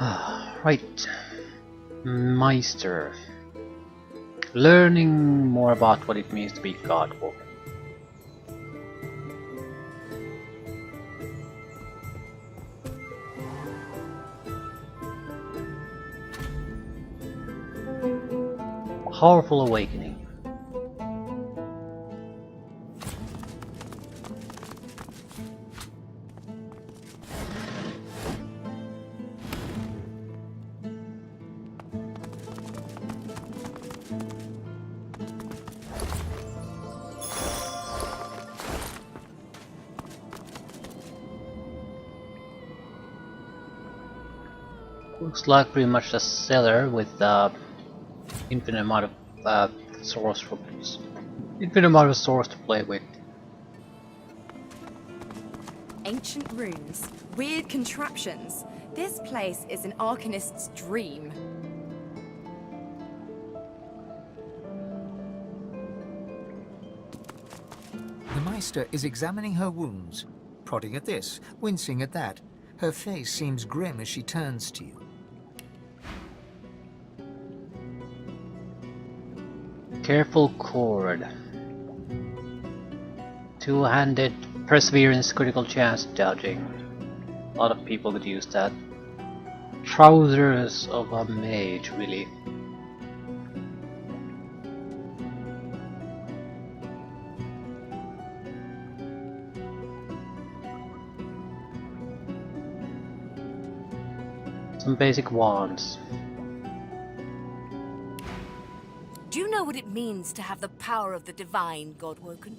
Right. Meister. Learning more about what it means to be Godwoken. Powerful awakening. Looks like pretty much a seller with infinite amount of infinite amount of source to play with. Ancient runes, weird contraptions. This place is an arcanist's dream. The Meister is examining her wounds, prodding at this, wincing at that. Her face seems grim as she turns to you. Careful cord. Two-handed perseverance, critical chance dodging. A lot of people could use that. Trousers of a mage, really. Some basic wands. Do you know what it means to have the power of the divine, Godwoken?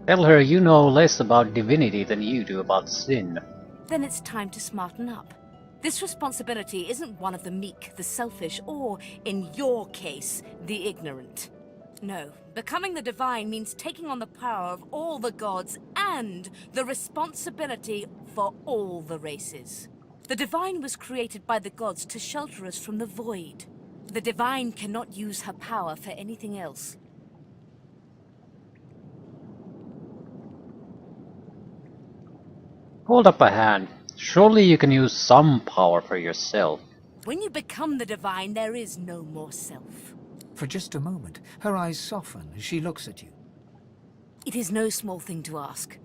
Tell her you know less about divinity than you do about sin. Then it's time to smarten up. This responsibility isn't one of the meek, the selfish, or, in your case, the ignorant. No, becoming the divine means taking on the power of all the gods and the responsibility for all the races. The divine was created by the gods to shelter us from the void. The divine cannot use her power for anything else. Hold up a hand. Surely you can use some power for yourself. When you become the divine, there is no more self. For just a moment, her eyes soften as she looks at you. It is no small thing to ask,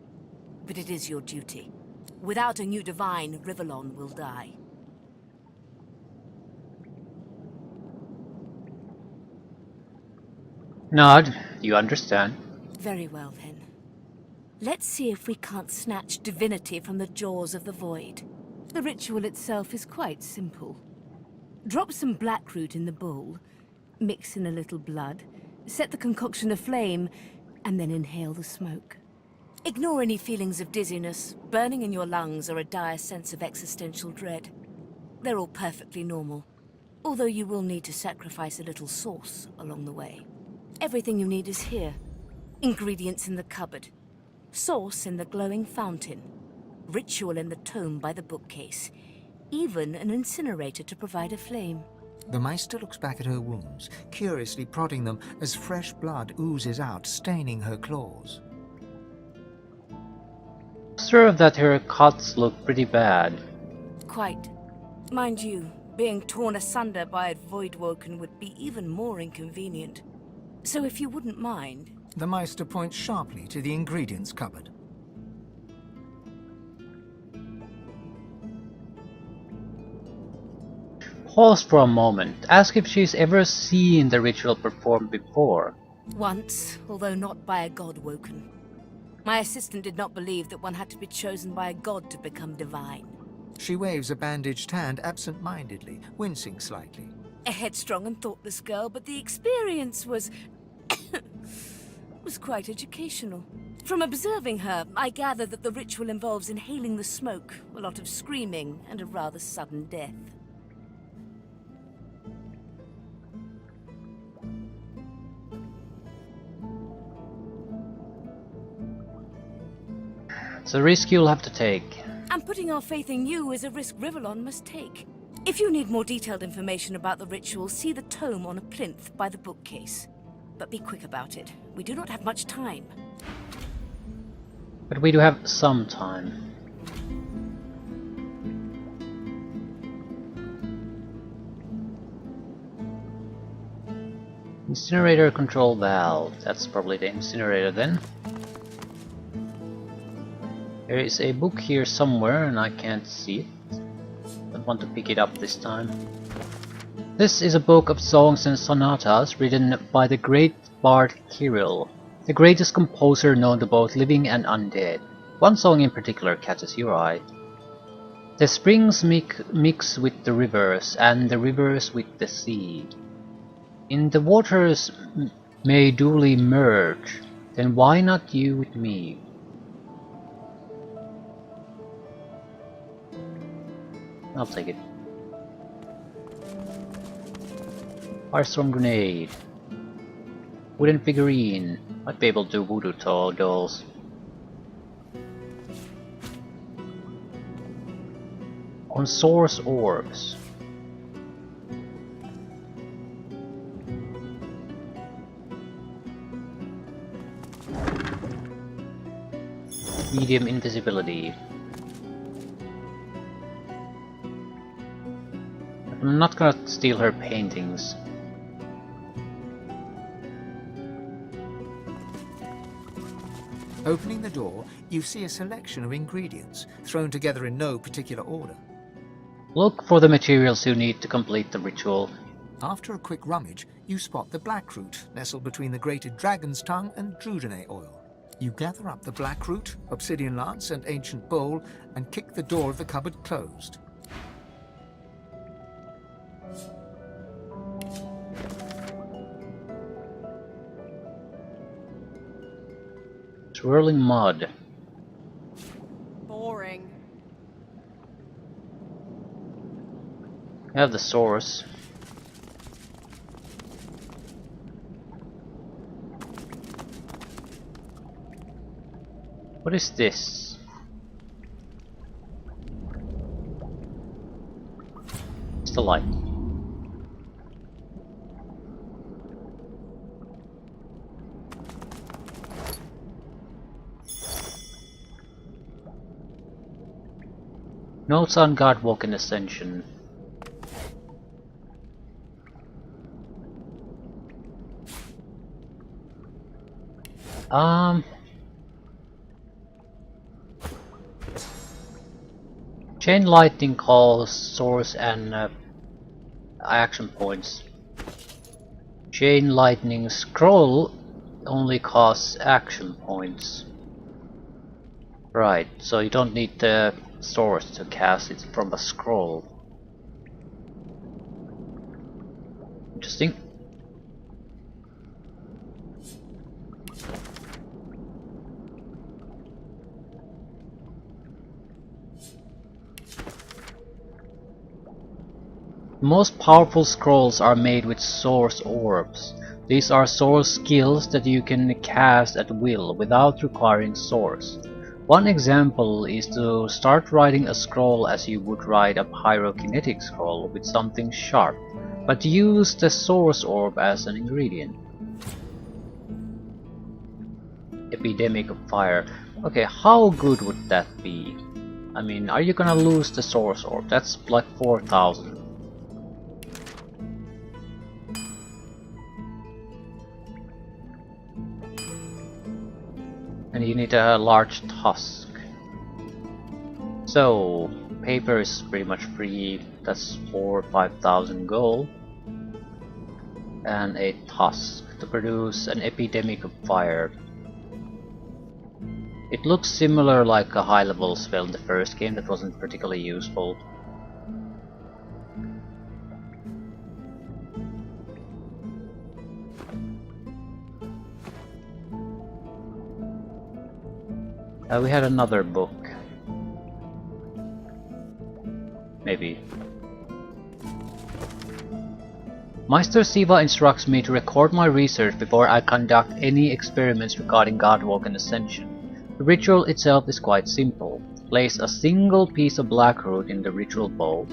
but it is your duty. Without a new divine, Rivellon will die. Nod, you understand. Very well, then. Let's see if we can't snatch divinity from the jaws of the void. The ritual itself is quite simple. Drop some blackroot in the bowl, mix in a little blood, set the concoction aflame, and then inhale the smoke. Ignore any feelings of dizziness, burning in your lungs, or a dire sense of existential dread. They're all perfectly normal, although you will need to sacrifice a little sauce along the way. Everything you need is here. Ingredients in the cupboard. Sauce in the glowing fountain. Ritual in the tome by the bookcase. Even an incinerator to provide a flame. The Meister looks back at her wounds, curiously prodding them as fresh blood oozes out, staining her claws. Observe that her cuts look pretty bad. Quite. Mind you, being torn asunder by a Voidwoken would be even more inconvenient. So if you wouldn't mind... The Meister points sharply to the ingredients cupboard. Pause for a moment. Ask if she's ever seen the ritual performed before. Once, although not by a Godwoken. My assistant did not believe that one had to be chosen by a god to become divine. She waves a bandaged hand absent-mindedly, wincing slightly. A headstrong and thoughtless girl, but the experience was... was quite educational. From observing her, I gather that the ritual involves inhaling the smoke, a lot of screaming, and a rather sudden death. It's a risk you'll have to take. And putting our faith in you is a risk Rivellon must take. If you need more detailed information about the ritual, see the tome on a plinth by the bookcase. But be quick about it. We do not have much time. But we do have some time. Incinerator control valve. That's probably the incinerator then. There is a book here somewhere and I can't see it. Don't want to pick it up this time. This is a book of songs and sonatas written by the great bard Kirill, the greatest composer known to both living and undead. One song in particular catches your eye. The springs mix with the rivers, and the rivers with the sea. In the waters may duly merge, then why not you with me? I'll take it. Firestorm grenade. Wooden figurine. Might be able to do voodoo dolls. On source orbs. Medium invisibility. I'm not gonna steal her paintings. Opening the door, you see a selection of ingredients, thrown together in no particular order. Look for the materials you need to complete the ritual. After a quick rummage, you spot the black root, nestled between the grated dragon's tongue and drudene oil. You gather up the black root, obsidian lance and ancient bowl, and kick the door of the cupboard closed. Swirling mud. Boring. We have the source. What is this? It's the light. Notes on Godwoken Ascension. Chain lightning costs source and action points. Chain lightning scroll only costs action points. Right, so you don't need the source to cast it from a scroll. Interesting. The most powerful scrolls are made with source orbs. These are source skills that you can cast at will without requiring source. One example is to start writing a scroll as you would write a pyrokinetic scroll with something sharp, but use the source orb as an ingredient. Epidemic of fire. Okay, how good would that be? I mean, are you gonna lose the source orb? That's like 4,000. And you need a large tusk. So paper is pretty much free. That's 4,000 or 5,000 gold. And a tusk to produce an epidemic of fire. It looks similar like a high level spell in the first game that wasn't particularly useful. We had another book. Maybe. Meister Siva instructs me to record my research before I conduct any experiments regarding Godwoken Ascension. The ritual itself is quite simple. Place a single piece of black root in the ritual bowl.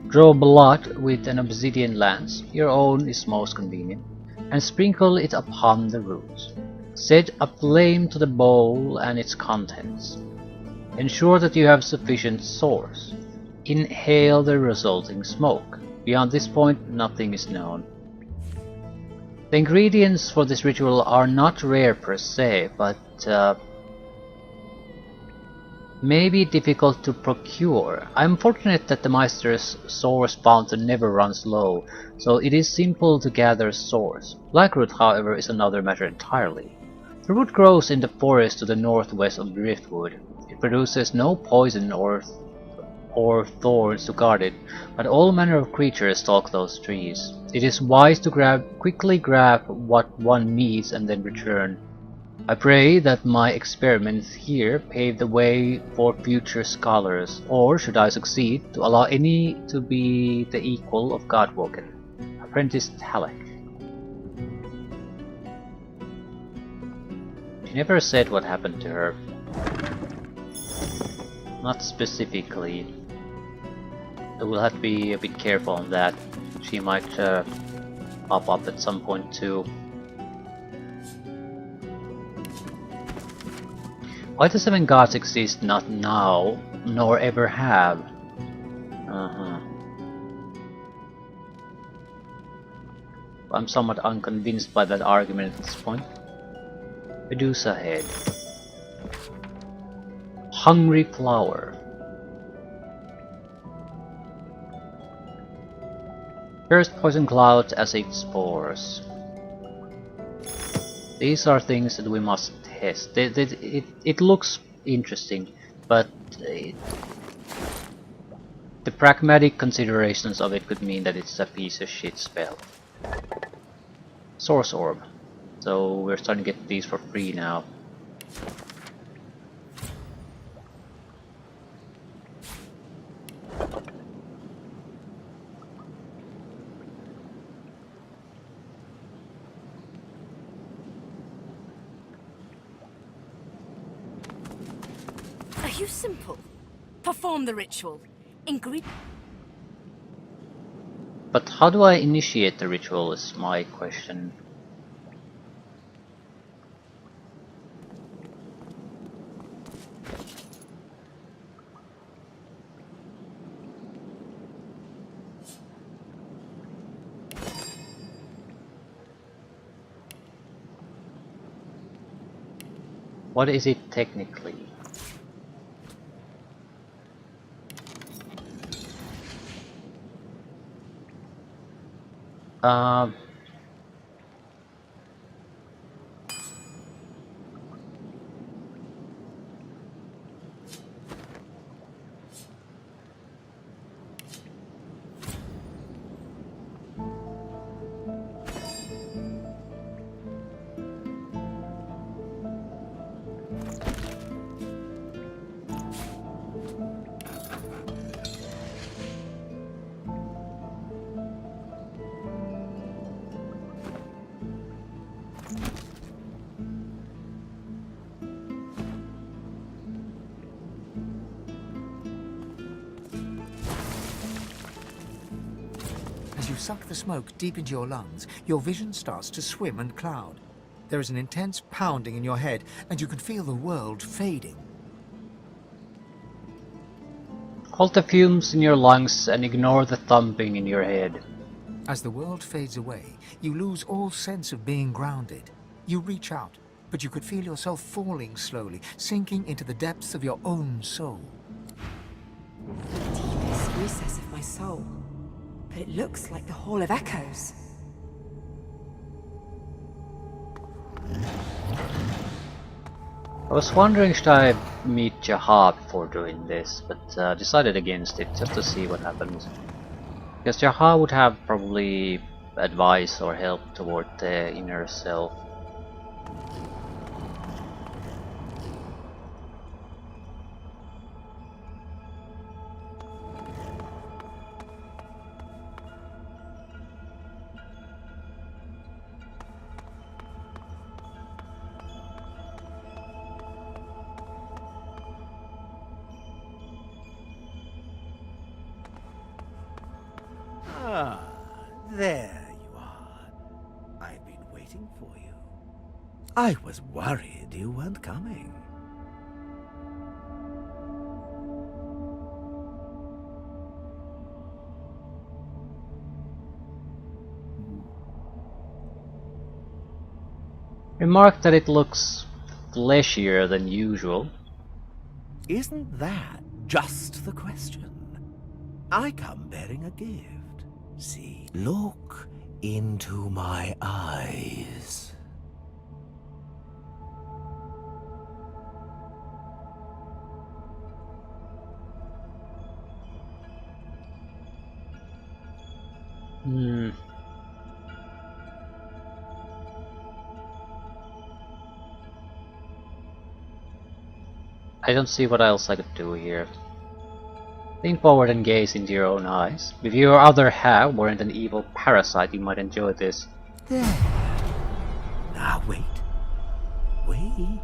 Draw blood with an obsidian lance, your own is most convenient, and sprinkle it upon the roots. Set a flame to the bowl and its contents. Ensure that you have sufficient source. Inhale the resulting smoke. Beyond this point, nothing is known. The ingredients for this ritual are not rare per se, but may be difficult to procure. I am fortunate that the Meister's source fountain never runs low, so it is simple to gather source. Blackroot, however, is another matter entirely. The root grows in the forest to the northwest of Driftwood. It produces no poison or thorns to guard it, but all manner of creatures stalk those trees. It is wise to quickly grab what one needs and then return. I pray that my experiments here pave the way for future scholars, or, should I succeed, to allow any to be the equal of Godwoken. Apprentice Halleck. She never said what happened to her. Not specifically. So we'll have to be a bit careful on that. She might pop up at some point too. Why the seven gods exist not now, nor ever have? I'm somewhat unconvinced by that argument at this point. Medusa head. Hungry flower. First poison clouds as its spores. These are things that we must test. It looks interesting, but the pragmatic considerations of it could mean that it's a piece of shit spell. Source orb. So we're starting to get these for free now. Are you simple? Perform the ritual. But how do I initiate the ritual is my question. What is it technically? As you suck the smoke deep into your lungs, your vision starts to swim and cloud. There is an intense pounding in your head, and you can feel the world fading. Hold the fumes in your lungs and ignore the thumping in your head. As the world fades away, you lose all sense of being grounded. You reach out, but you could feel yourself falling slowly, sinking into the depths of your own soul. Deepest recess of my soul. But it looks like the Hall of Echoes. I was wondering should I meet Jaha before doing this, but decided against it just to see what happens. Because Jaha would have probably advice or help toward the inner self. Ah, there you are. I've been waiting for you. I was worried you weren't coming. Remark that it looks fleshier than usual. Isn't that just the question? I come bearing a gift. See, look into my eyes. I don't see what else I could do here. Lean forward and gaze into your own eyes. If your other half weren't an evil parasite, you might enjoy this. There. Now wait. Wait.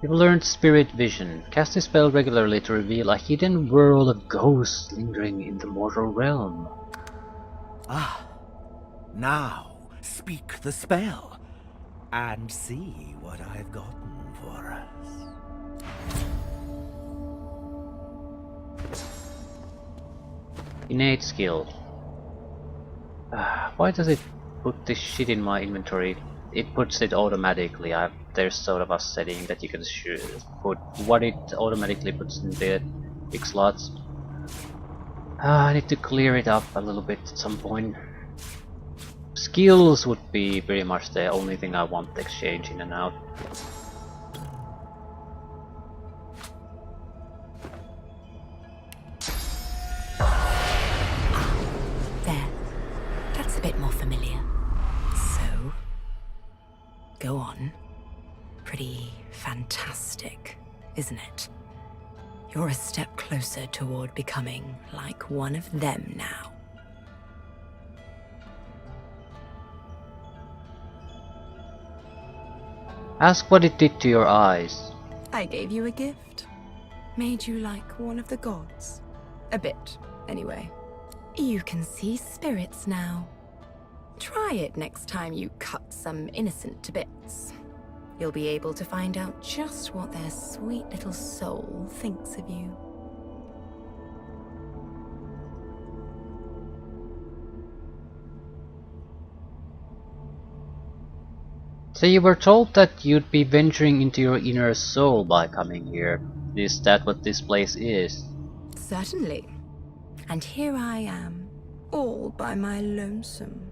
You've learned Spirit Vision. Cast this spell regularly to reveal a hidden world of ghosts lingering in the mortal realm. Ah. Now speak the spell and see what I've gotten for us. Innate skill. Why does it put this shit in my inventory? It puts it automatically. There's sort of a setting that you can put what it automatically puts in the big slots. I need to clear it up a little bit at some point. Skills would be pretty much the only thing I want to exchange in and out. There. That's a bit more familiar. So, go on. Pretty fantastic, isn't it? You're a step closer toward becoming like one of them now. Ask what it did to your eyes. I gave you a gift. Made you like one of the gods. A bit, anyway. You can see spirits now. Try it next time you cut some innocent to bits. You'll be able to find out just what their sweet little soul thinks of you. So you were told that you'd be venturing into your inner soul by coming here. Is that what this place is? Certainly. And here I am, all by my lonesome.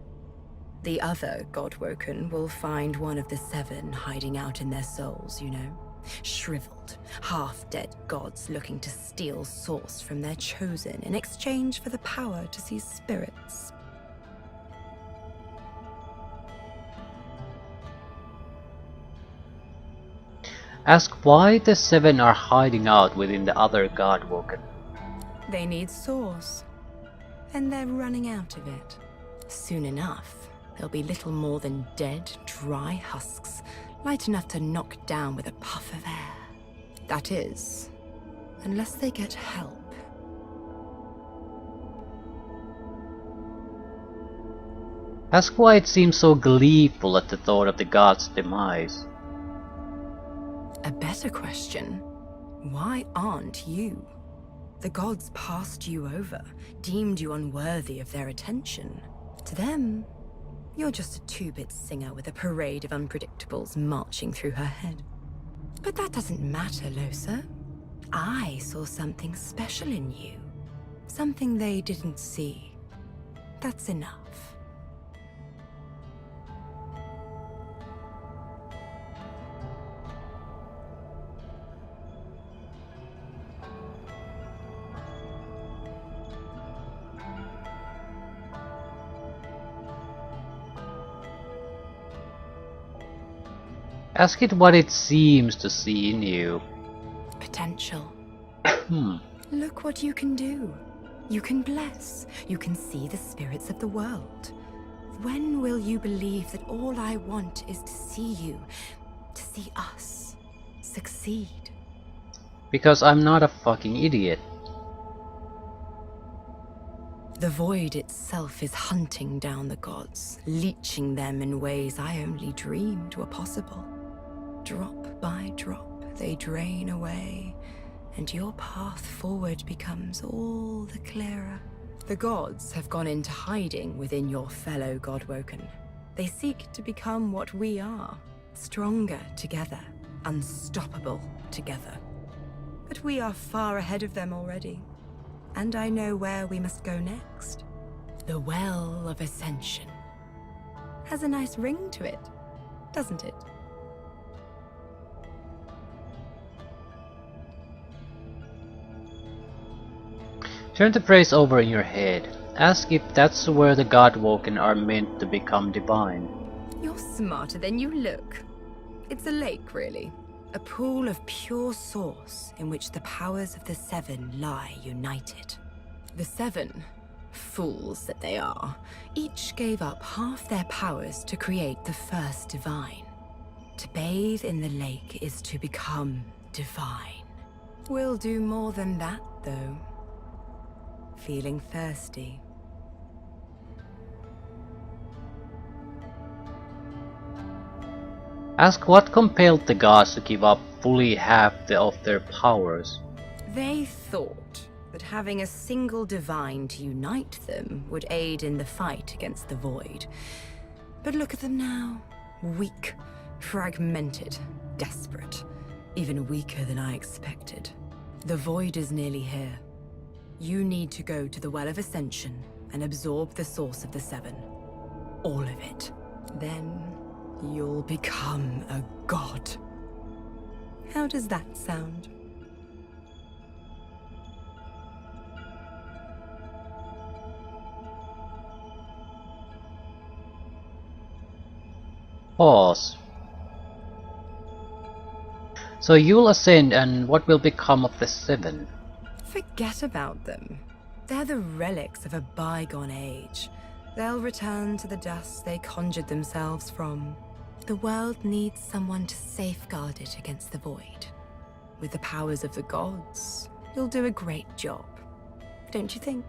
The other Godwoken will find one of the 7 hiding out in their souls, you know. Shriveled, half-dead gods looking to steal source from their chosen in exchange for the power to see spirits. Ask why the 7 are hiding out within the other Godwoken. They need source, and they're running out of it. Soon enough, they'll be little more than dead, dry husks, light enough to knock down with a puff of air. That is, unless they get help. Ask why it seems so gleeful at the thought of the god's demise. A better question, why aren't you? The gods passed you over, deemed you unworthy of their attention. To them, you're just a 2-bit singer with a parade of unpredictables marching through her head. But that doesn't matter, Losa. I saw something special in you. Something they didn't see. That's enough. Ask it what it seems to see in you. Potential. Look what you can do. You can bless. You can see the spirits of the world. When will you believe that all I want is to see you, to see us, succeed? Because I'm not a fucking idiot. The void itself is hunting down the gods, leeching them in ways I only dreamed were possible. Drop by drop, they drain away, and your path forward becomes all the clearer. The gods have gone into hiding within your fellow Godwoken. They seek to become what we are, stronger together, unstoppable together. But we are far ahead of them already, and I know where we must go next. The Well of Ascension. Has a nice ring to it, doesn't it? Turn the phrase over in your head. Ask if that's where the Godwoken are meant to become divine. You're smarter than you look. It's a lake, really. A pool of pure source in which the powers of the Seven lie united. The Seven, fools that they are, each gave up half their powers to create the first divine. To bathe in the lake is to become divine. We'll do more than that, though. Feeling thirsty? Ask what compelled the gods to give up fully half of their powers. They thought that having a single divine to unite them would aid in the fight against the void. But look at them now. Weak, fragmented, desperate. Even weaker than I expected. The void is nearly here. You need to go to the Well of Ascension and absorb the source of the Seven. All of it. Then you'll become a god. How does that sound? Pause. So you'll ascend, and what will become of the Seven? Forget about them. They're the relics of a bygone age. They'll return to the dust they conjured themselves from. The world needs someone to safeguard it against the void. With the powers of the gods, you'll do a great job. Don't you think?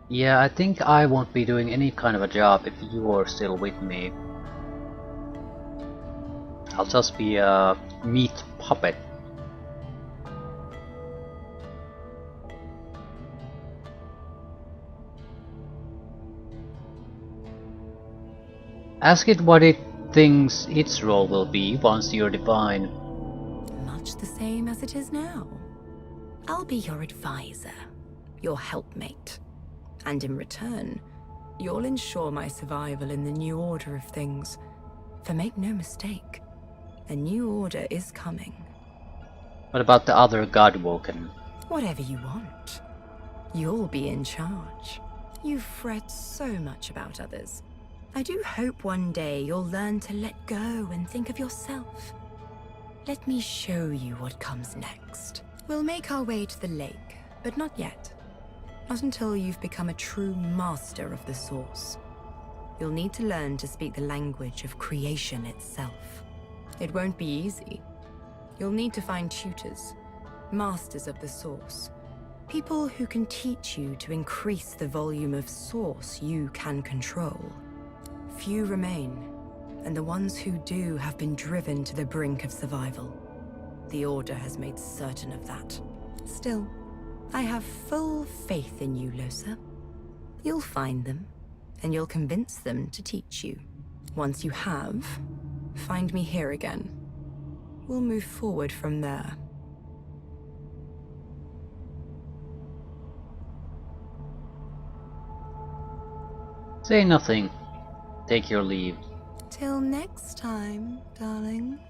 Yeah, I think I won't be doing any kind of a job if you're still with me. I'll just be a meat puppet. Ask it what it thinks its role will be once you're divine. Much the same as it is now. I'll be your advisor, your helpmate. And in return, you'll ensure my survival in the new order of things. For make no mistake, a new order is coming. What about the other Godwoken? Whatever you want. You'll be in charge. You fret so much about others. I do hope one day you'll learn to let go and think of yourself. Let me show you what comes next. We'll make our way to the lake, but not yet. Not until you've become a true master of the Source. You'll need to learn to speak the language of creation itself. It won't be easy. You'll need to find tutors, masters of the Source. People who can teach you to increase the volume of Source you can control. Few remain, and the ones who do have been driven to the brink of survival. The Order has made certain of that. Still, I have full faith in you, Lohse. You'll find them, and you'll convince them to teach you. Once you have, find me here again. We'll move forward from there. Say nothing. Take your leave. Till next time, darling.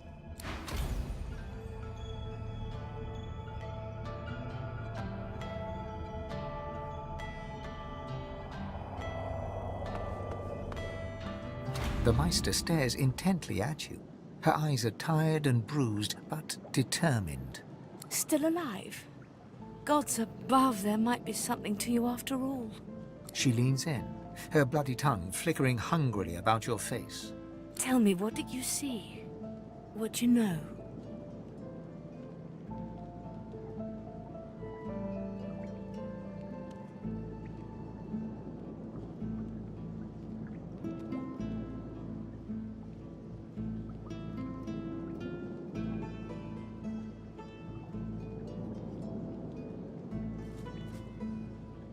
The Meister stares intently at you. Her eyes are tired and bruised, but determined. Still alive? Gods above, there might be something to you after all. She leans in, her bloody tongue flickering hungrily about your face. Tell me, what did you see? What you know?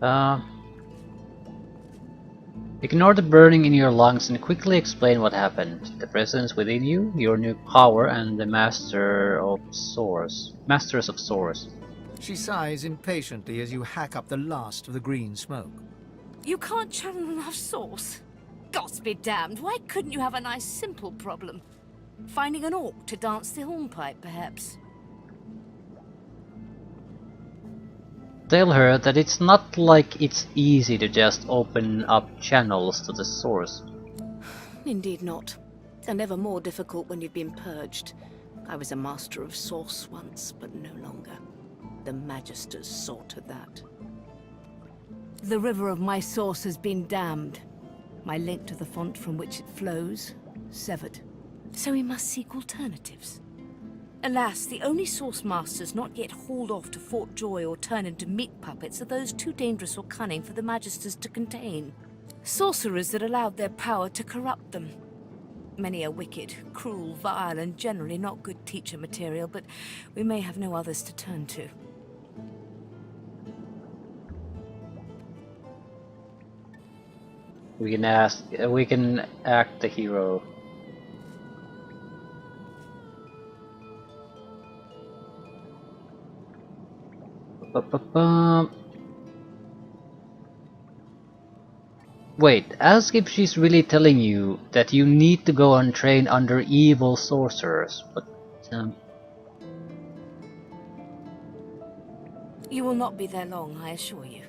Uh, Ignore the burning in your lungs and quickly explain what happened. The presence within you, your new power, and the Masters of Source. She sighs impatiently as you hack up the last of the green smoke. You can't channel enough source? Gods be damned, why couldn't you have a nice simple problem? Finding an orc to dance the hornpipe, perhaps? Tell her that it's not like it's easy to just open up channels to the source. Indeed not. And ever more difficult when you've been purged. I was a master of source once, but no longer. The Magisters saw to that. The river of my source has been dammed. My link to the font from which it flows, severed. So we must seek alternatives. Alas, the only source masters not yet hauled off to Fort Joy or turned into meat puppets are those too dangerous or cunning for the Magisters to contain. Sorcerers that allowed their power to corrupt them. Many are wicked, cruel, vile, and generally not good teacher material, but we may have no others to turn to. We can act the hero. Wait, ask if she's really telling you that you need to go and train under evil sorcerers, but You will not be there long, I assure you.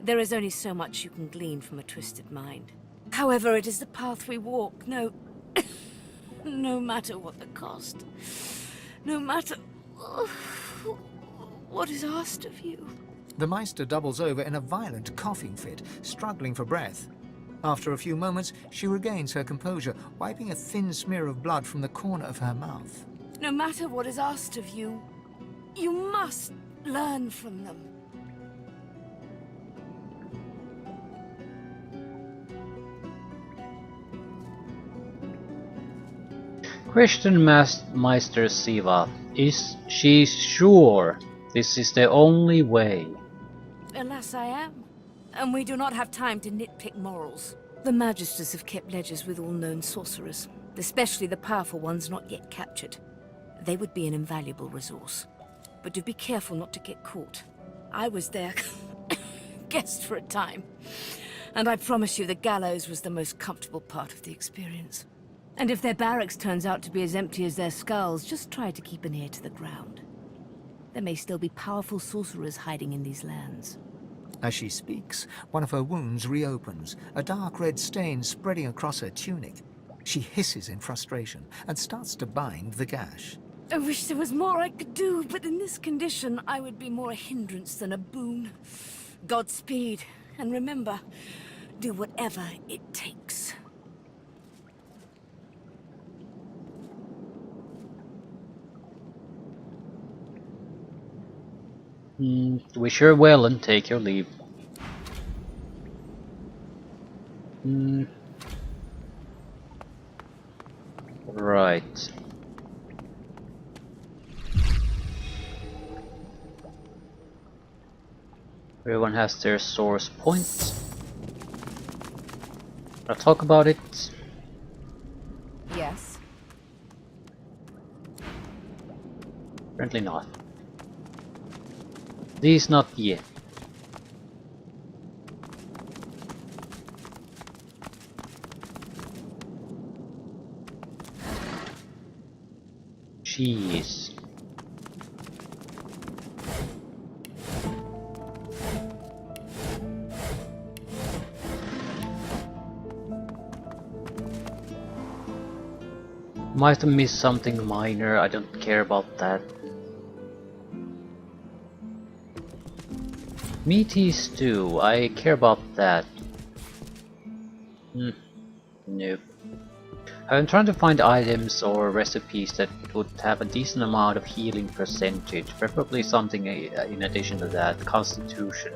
There is only so much you can glean from a twisted mind. However, it is the path we walk, no matter what the cost. No matter what is asked of you. The Meister doubles over in a violent coughing fit, struggling for breath. After a few moments, she regains her composure, wiping a thin smear of blood from the corner of her mouth. No matter what is asked of you, you must learn from them. Question Meister Siva, is she sure this is the only way? Alas, I am. And we do not have time to nitpick morals. The Magisters have kept ledgers with all known sorcerers, especially the powerful ones not yet captured. They would be an invaluable resource. But do be careful not to get caught. I was their guest for a time, and I promise you the gallows was the most comfortable part of the experience. And if their barracks turns out to be as empty as their skulls, just try to keep an ear to the ground. There may still be powerful sorcerers hiding in these lands. As she speaks, one of her wounds reopens, a dark red stain spreading across her tunic. She hisses in frustration and starts to bind the gash. I wish there was more I could do, but in this condition, I would be more a hindrance than a boon. Godspeed, and remember, do whatever it takes. We sure will, and take your leave. Right. Everyone has their source point. I'll talk about it. Yes. Apparently not. These not yet. Jeez. Might have missed something minor, I don't care about that. Meaty stew, I care about that. Nope. I'm trying to find items or recipes that would have a decent amount of healing percentage, preferably something in addition to that, constitution.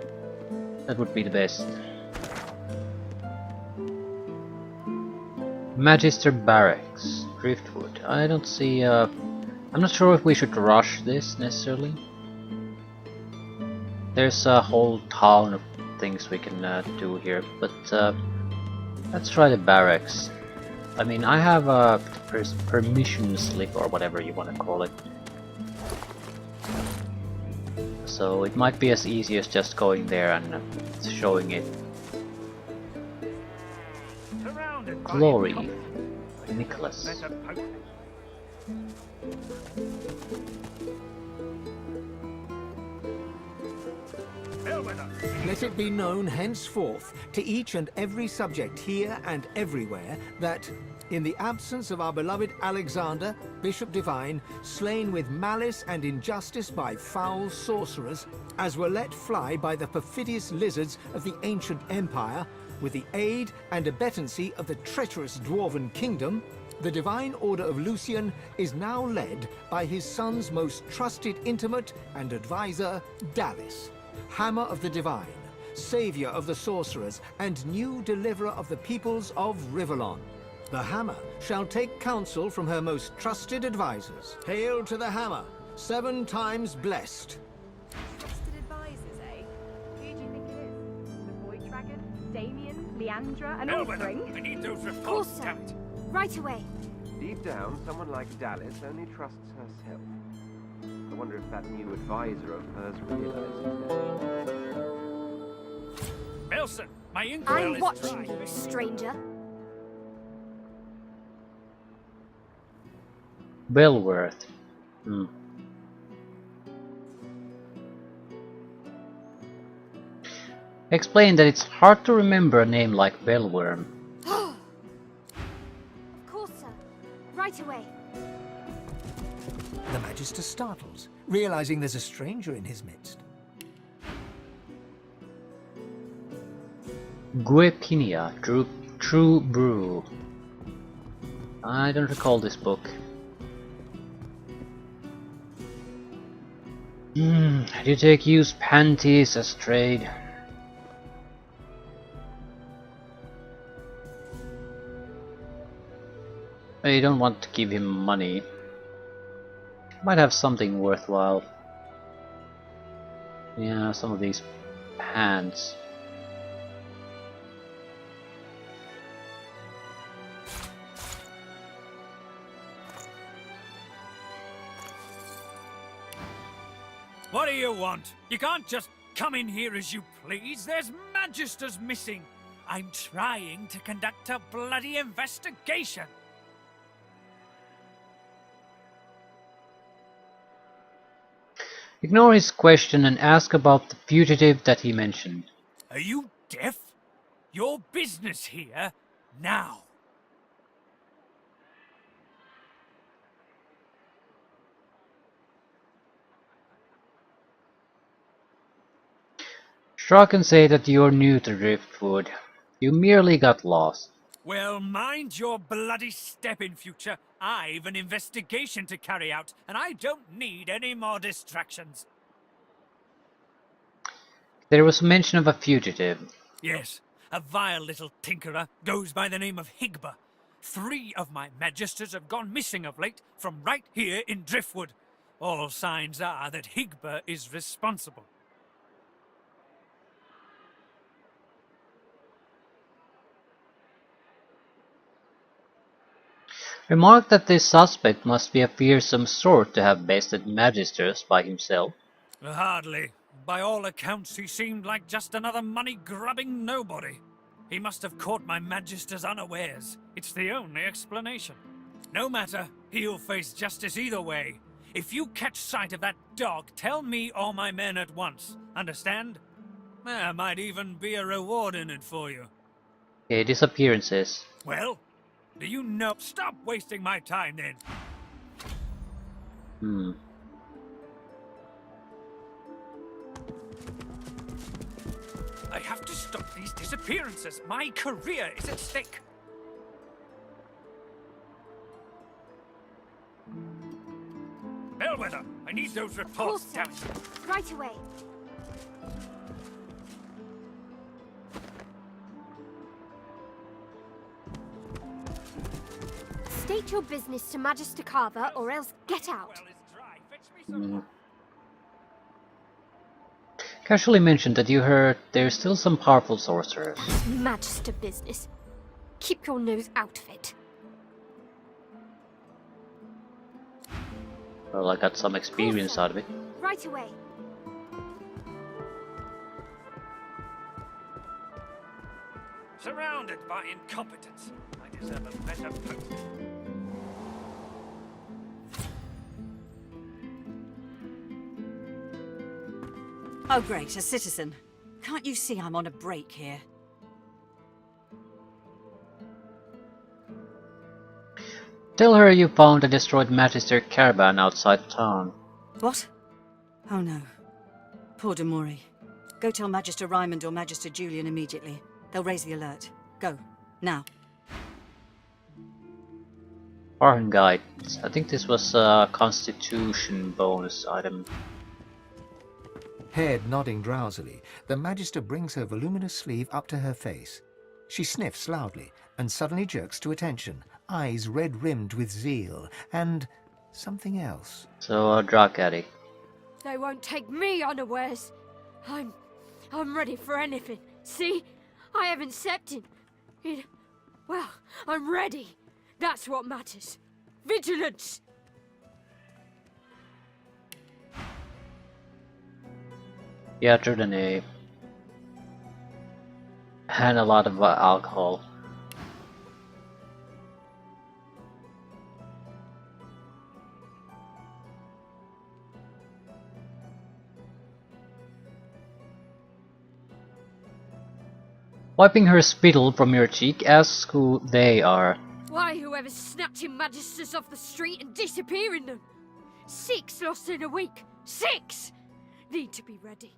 That would be the best. Magister Barracks, Driftwood. I don't see, I'm not sure if we should rush this necessarily. There's a whole town of things we can do here, but let's try the barracks. I mean, I have a permission slip or whatever you want to call it. So it might be as easy as just going there and showing it. Glory, Nicholas. Let it be known henceforth to each and every subject here and everywhere that, in the absence of our beloved Alexander, Bishop Divine, slain with malice and injustice by foul sorcerers, as were let fly by the perfidious lizards of the ancient empire, with the aid and abettancy of the treacherous dwarven kingdom, the Divine Order of Lucian is now led by his son's most trusted intimate and advisor, Dallis, Hammer of the Divine, Savior of the Sorcerers, and new Deliverer of the peoples of Rivellon. The Hammer shall take counsel from her most trusted advisors. Hail to the Hammer, 7 times blessed. Trusted advisors, eh? Who do you think it is? The Void Dragon, Damien, Leandra, and Offering? I need those Of reports, course, sir. damn it. Right away. Deep down, someone like Dallis only trusts herself. I wonder if that new advisor of hers realizes that. Nelson, my inkwell I'm is watching dry. you, stranger. Belworth. Explain that it's hard to remember a name like Bellworm. Of course, sir. Right away. The Magister startles, realizing there's a stranger in his midst. Guepinia, True Brew. I don't recall this book. Do you take used panties as trade? I don't want to give him money. Might have something worthwhile. Yeah, some of these pants. What do you want? You can't just come in here as you please. There's Magisters missing. I'm trying to conduct a bloody investigation. Ignore his question and ask about the fugitive that he mentioned. Are you deaf? Your business here, now. Shrug and say that you're new to Driftwood. You merely got lost. Well, mind your bloody step in future. I've an investigation to carry out, and I don't need any more distractions. There was mention of a fugitive. Yes, a vile little tinkerer goes by the name of Higba. 3 of my Magisters have gone missing of late from right here in Driftwood. All signs are that Higba is responsible. Remark that this suspect must be a fearsome sort to have bested Magisters by himself. Hardly. By all accounts, he seemed like just another money-grubbing nobody. He must have caught my Magisters unawares. It's the only explanation. No matter, he'll face justice either way. If you catch sight of that dog, tell me or my men at once. Understand? There might even be a reward in it for you. Okay, disappearances. Well, do you know? Stop wasting my time then. I have to stop these disappearances. My career is at stake. Bellwether, I need those Of course, reports, sir. damn it. Right away. State your business to Magister Carver, or else get out. Well, it's dry. Fetch me some. Casually mentioned that you heard there's still some powerful sorcerers. Magister business. Keep your nose out of it. Well, I got some experience out of it. Right away. Surrounded by incompetence. I deserve a better post. Oh great, a citizen. Can't you see I'm on a break here? Tell her you found a destroyed Magister caravan outside town. What? Oh no. Poor Demori. Go tell Magister Raymond or Magister Julian immediately. They'll raise the alert. Go. Now. Foreign guide. I think this was a constitution bonus item. Head nodding drowsily, the Magister brings her voluminous sleeve up to her face. She sniffs loudly and suddenly jerks to attention, eyes red-rimmed with zeal, and something else. So, a drug addict. They won't take me unawares. I'm ready for anything. See? I haven't stepped in. Well, I'm ready. That's what matters. Vigilance! Yeah, Driftwood. And a lot of alcohol. Wiping her spittle from your cheek, asks who they are. Why, whoever's snatching magisters off the street and disappearing them? 6 lost in a week. 6! Need to be ready.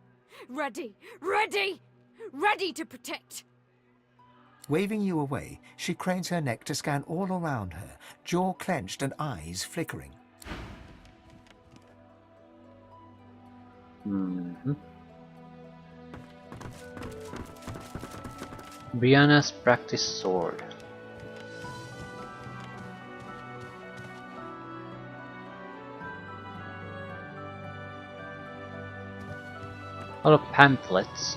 Ready! Ready! Ready to protect! Waving you away, she cranes her neck to scan all around her, jaw clenched and eyes flickering. Brianna's practice sword. A lot of pamphlets.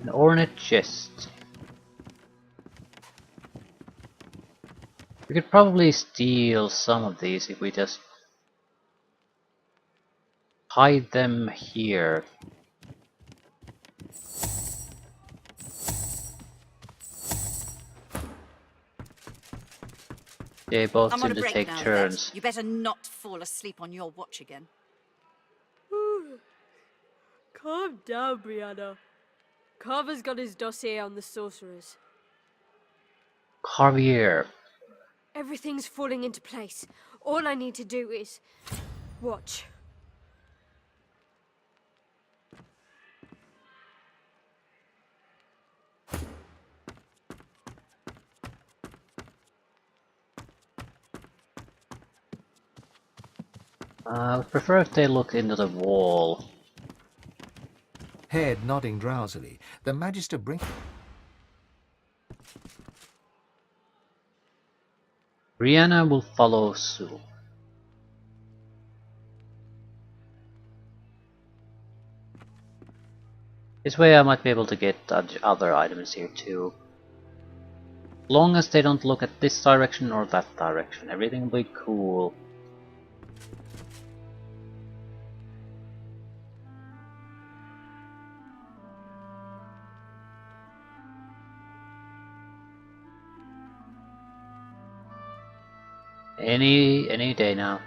An ornate chest. We could probably steal some of these if we just hide them here. They both I'm seem on a to break take now, turns. Vet. You better not fall asleep on your watch again. Calm down, Brianna. Carver's got his dossier on the sorcerers. Javier. Everything's falling into place. All I need to do is watch. I would prefer if they looked into the wall. Head nodding drowsily, the Magister brings... Brianna will follow suit. This way I might be able to get other items here too. Long as they don't look at this direction or that direction, everything will be cool. Any day now.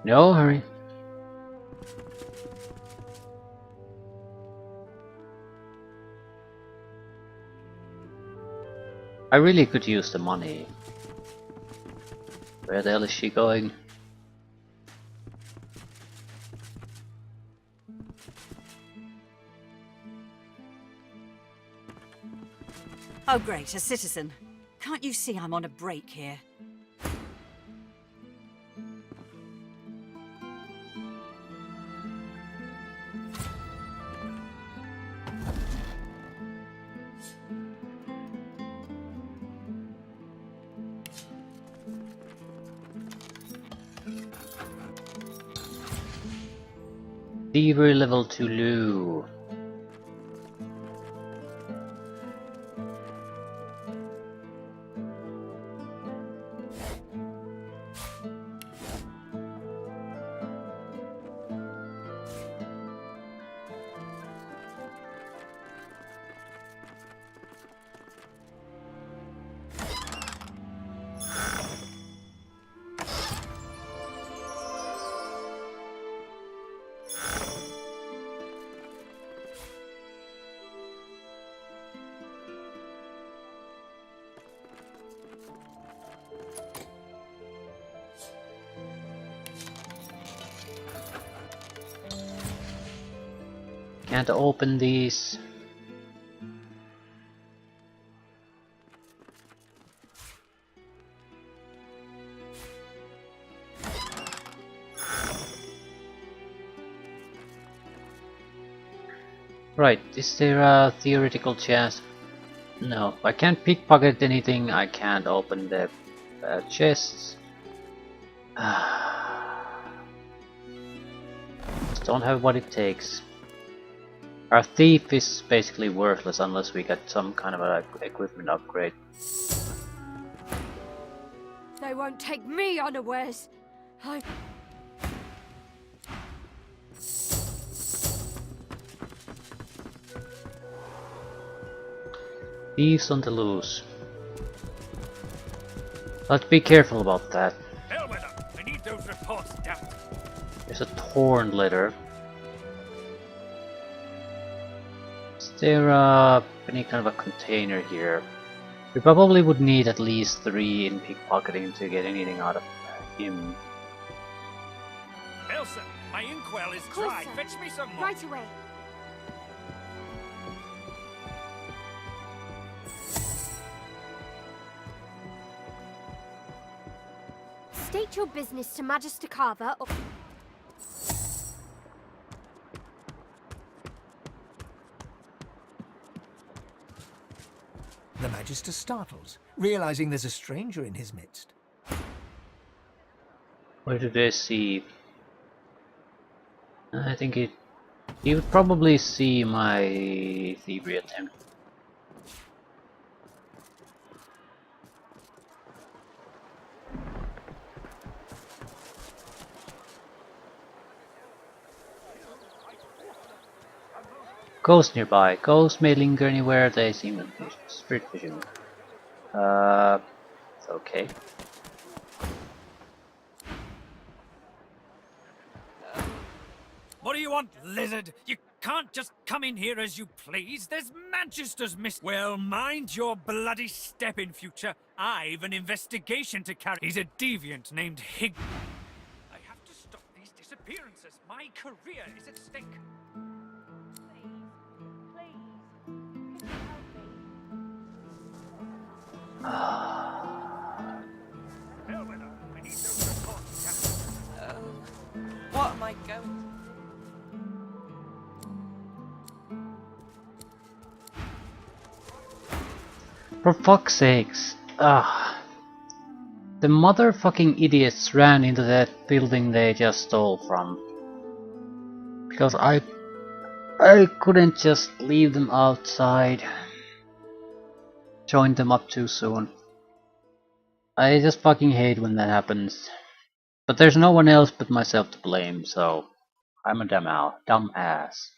No hurry. I really could use the money. Where the hell is she going? Oh great, a citizen. Can't you see I'm on a break here? Thievery level 2 Lou. Can't open these. Right, is there a theoretical chance? No, I can't pickpocket anything, I can't open the chests. Just don't have what it takes. Our thief is basically worthless unless we get some kind of a equipment upgrade. They won't take me unawares. Thieves on the loose. Let's be careful about that. Hell with them. I need those reports down. There's a torn letter. Is there any kind of a container here? We probably would need at least 3 in pickpocketing to get anything out of him. Elsa, my inkwell is Course, dry. sir. Fetch me some more. Right away. State your business to Magister Carver or... The Magister startles, realizing there's a stranger in his midst. Where do they see? I think he would probably see my thievery attempt. Ghosts nearby. Ghosts may linger anywhere they seem to be spirit fishing. Okay. What do you want, lizard? You can't just come in here as you please. There's Manchester's miss. Well, mind your bloody step in future. I've an investigation to carry. He's a deviant named Hig. I have to stop these disappearances. My career is at stake. Hell with them. I need those reports, Captain. What am I going For fuck's sakes. The motherfucking idiots ran into that building they just stole from. Because I couldn't just leave them outside. Join them up too soon. I just fucking hate when that happens. But there's no one else but myself to blame, so I'm a dumbass.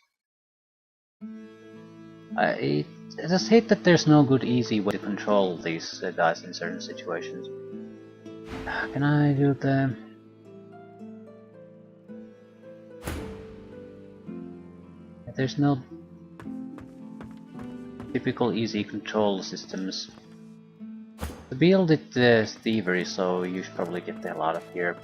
I just hate that there's no good easy way to control these guys in certain situations. Can I do the... There's no typical easy control systems. The build it thievery, so you should probably get the hell out of here.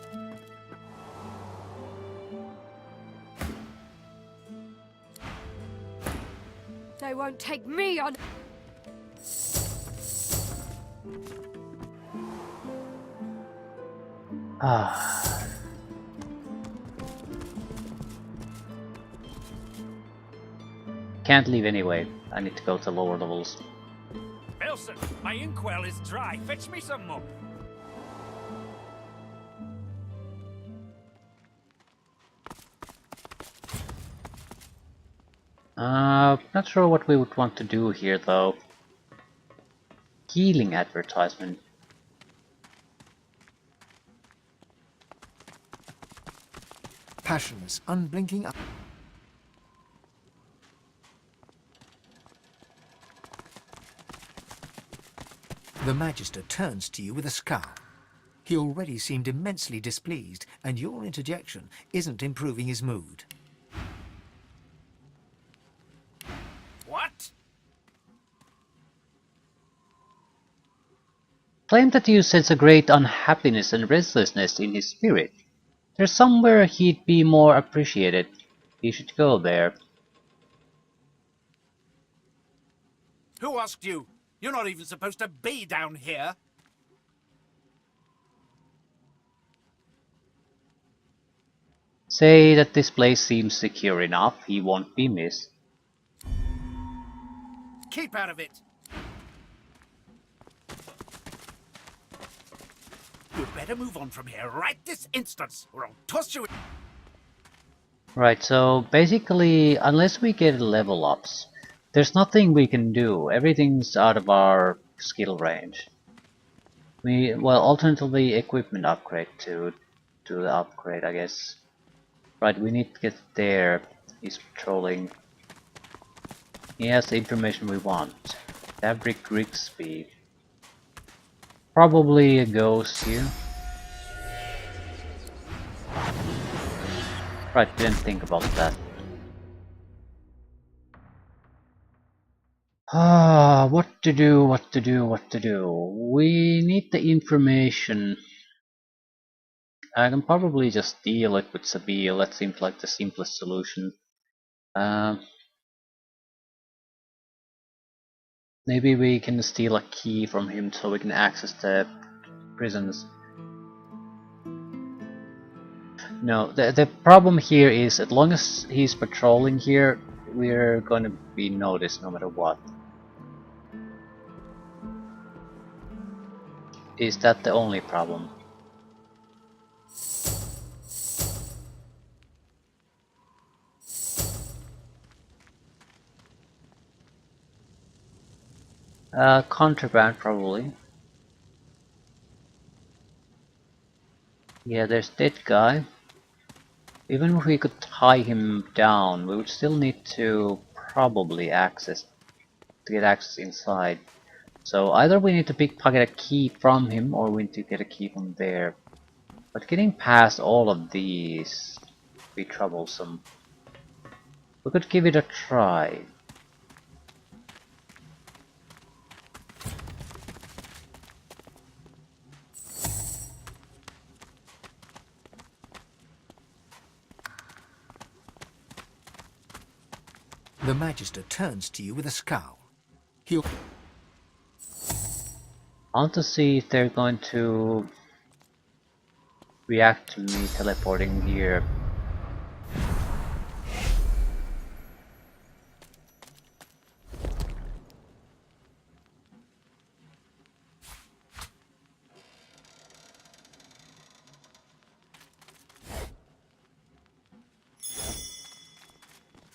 They won't take me on... Can't leave anyway. I need to go to lower levels. Elsa, my inkwell is dry. Fetch me some more. Not sure what we would want to do here though. Healing advertisement. Passionless, unblinking. The Magister turns to you with a scowl. He already seemed immensely displeased, and your interjection isn't improving his mood. What? Claim that you sense a great unhappiness and restlessness in his spirit. There's somewhere he'd be more appreciated. You should go there. Who asked you? You're not even supposed to be down here. Say that this place seems secure enough, he won't be missed. Keep out of it. You'd better move on from here right this instant, or I'll toss you in. Right, so basically, unless we get level ups, there's nothing we can do. Everything's out of our skill range. Well, alternatively, equipment upgrade to do the upgrade, I guess. Right, we need to get there. He's patrolling. He has the information we want. Fabric Grigsby. Probably a ghost here. Right, didn't think about that. What to do, what to do, what to do. We need the information. I can probably just deal it with Sabil. That seems like the simplest solution. Maybe we can steal a key from him so we can access the prisons. No, the problem here is as long as he's patrolling here, we're gonna be noticed no matter what. Is that the only problem? Contraband probably. Yeah, there's that guy. Even if we could tie him down, we would still need to probably get access inside. So either we need to pickpocket a key from him or we need to get a key from there. But getting past all of these would be troublesome. We could give it a try. The Magister turns to you with a scowl. He'll... I want to see if they're going to react to me teleporting here.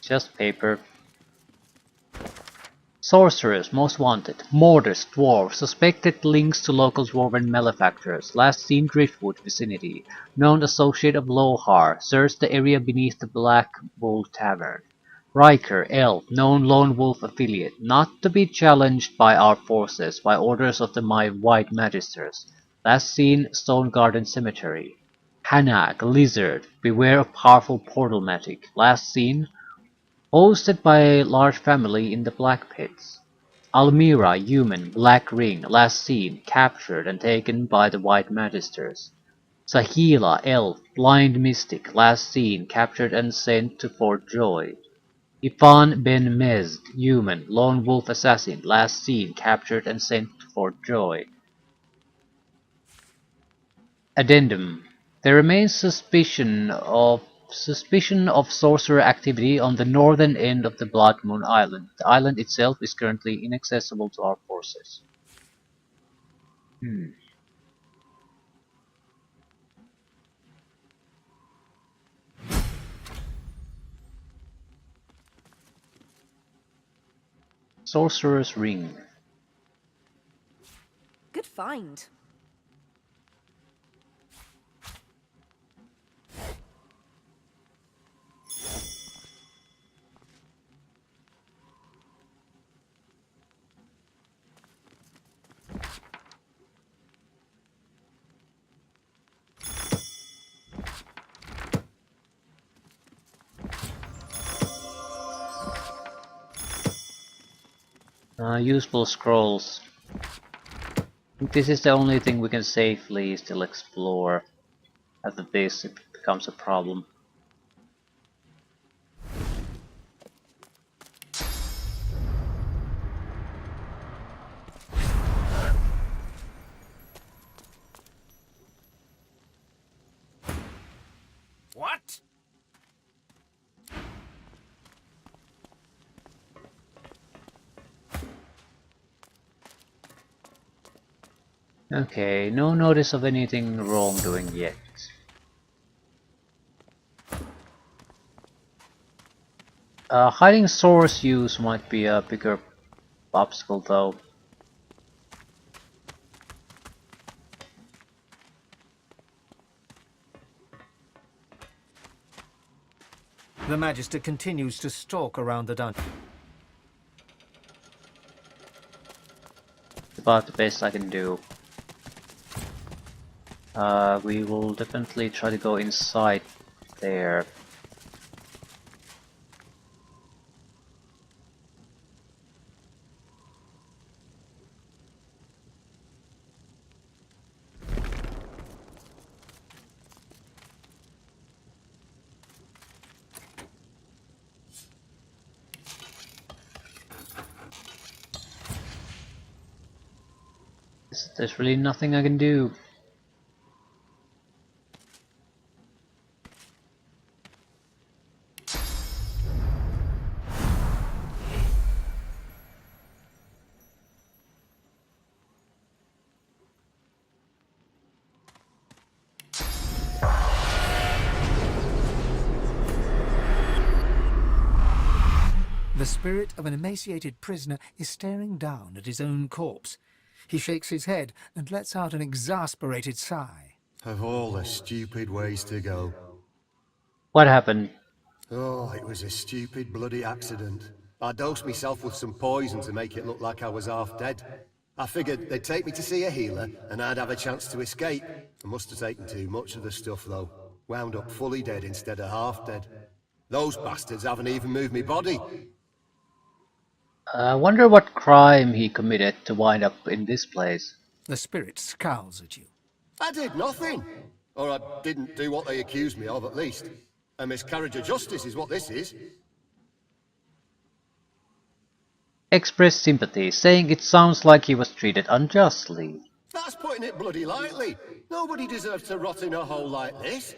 Just paper. Sorcerers most wanted. Mortars, dwarves, suspected links to local dwarven malefactors. Last seen Driftwood vicinity. Known associate of Lohar. Searched the area beneath the Black Bull Tavern. Riker, elf, known lone wolf affiliate. Not to be challenged by our forces by orders of the White Magisters. Last seen Stone Garden Cemetery. Hanag, lizard, beware of powerful portal magic. Last seen hosted by a large family in the Black Pits. Almira, human, Black Ring, last seen, captured and taken by the White Magisters. Sahila, elf, blind mystic, last seen, captured and sent to Fort Joy. Ifan Ben Mezd, human, lone wolf assassin, last seen, captured and sent to Fort Joy. Addendum. There remains suspicion of sorcerer activity on the northern end of the Blood Moon Island. The island itself is currently inaccessible to our forces. Sorcerer's Ring. Good find. Useful scrolls. This is the only thing we can safely still explore. After this, it becomes a problem. What? Okay, no notice of anything wrongdoing yet. Hiding source use might be a bigger obstacle though. The Magister continues to stalk around the dungeon. It's about the best I can do. We will definitely try to go inside there. There's really nothing I can do. The spirit of an emaciated prisoner is staring down at his own corpse. He shakes his head and lets out an exasperated sigh. Of all the stupid ways to go. What happened? Oh, it was a stupid bloody accident. I dosed myself with some poison to make it look like I was half dead. I figured they'd take me to see a healer and I'd have a chance to escape. I must have taken too much of the stuff though. Wound up fully dead instead of half dead. Those bastards haven't even moved me body. I wonder what crime he committed to wind up in this place. The spirit scowls at you. I did nothing. Or I didn't do what they accused me of, at least. A miscarriage of justice is what this is. Express sympathy, saying it sounds like he was treated unjustly. That's putting it bloody lightly. Nobody deserves to rot in a hole like this.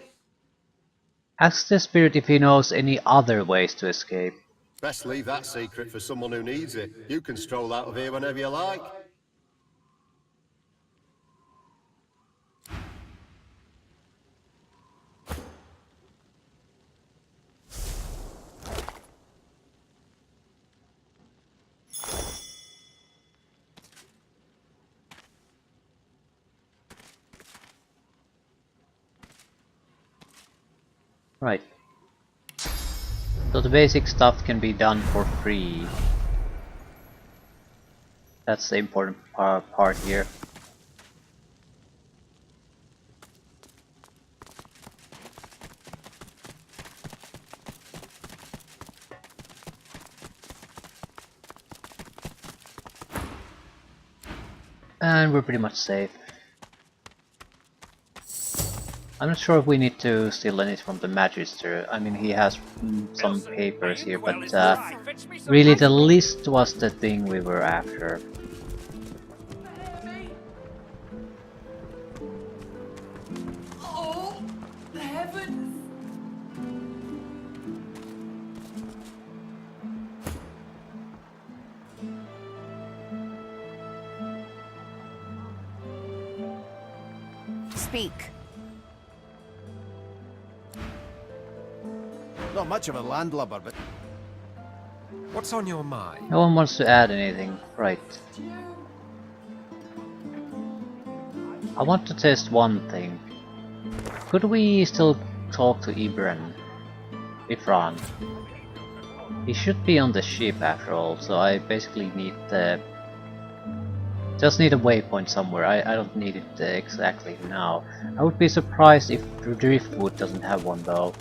Ask the spirit if he knows any other ways to escape. Best leave that secret for someone who needs it. You can stroll out of here whenever you like. Right. So the basic stuff can be done for free. That's the important part here. And we're pretty much safe. I'm not sure if we need to steal anything from the Magister. I mean, he has some papers here, but really the list was the thing we were after. Oh, the heavens! Speak. Not much of a landlubber, but What's on your mind? No one wants to add anything. Right. I want to test one thing. Could we still talk to Ibran? He should be on the ship after all, so I basically need the... Just need a waypoint somewhere. I don't need it exactly now. I would be surprised if Driftwood doesn't have one though.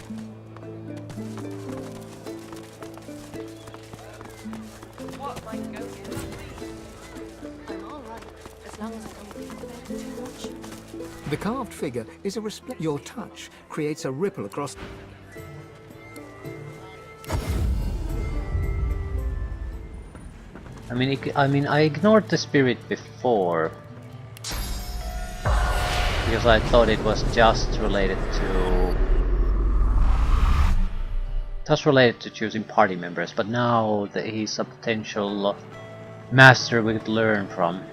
The carved figure is a Your touch creates a ripple across... I ignored the spirit before because I thought it was just related to choosing party members, but now that he's a potential master we could learn from.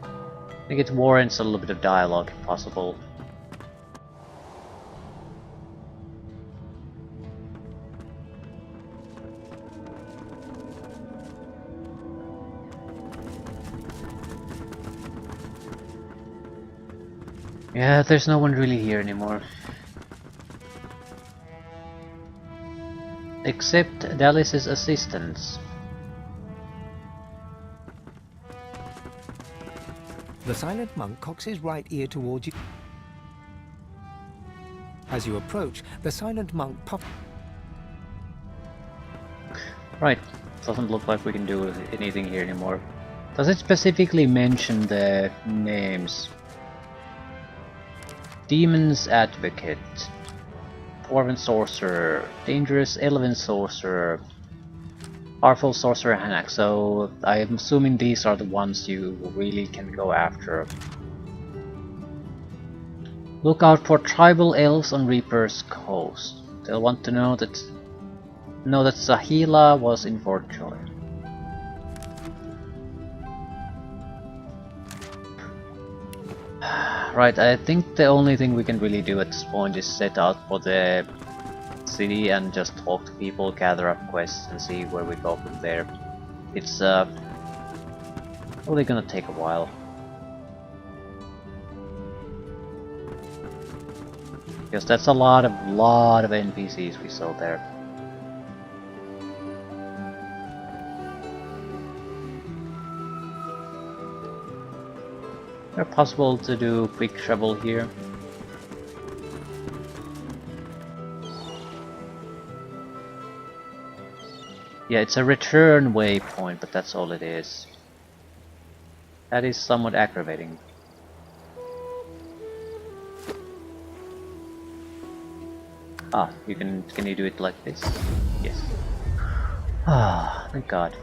I think it warrants a little bit of dialogue if possible. Yeah, there's no one really here anymore. Except Dallas's assistants. The silent monk cocks his right ear towards you. As you approach, the silent monk pops... Right, doesn't look like we can do anything here anymore. Does it specifically mention the names? Demon's Advocate, Dwarven Sorcerer, Dangerous Elven Sorcerer, Powerful Sorcerer Hanak, so I'm assuming these are the ones you really can go after. Look out for tribal elves on Reaper's Coast. They'll want to know that Sahila was in Fortune. Right, I think the only thing we can really do at this point is set out for the city and just talk to people, gather up quests and see where we go from there. It's probably gonna take a while. Because that's a lot of NPCs we saw there. Is it possible to do quick travel here? Yeah, it's a return waypoint, but that's all it is. That is somewhat aggravating. Ah, can you do it like this? Yes. Ah, thank God.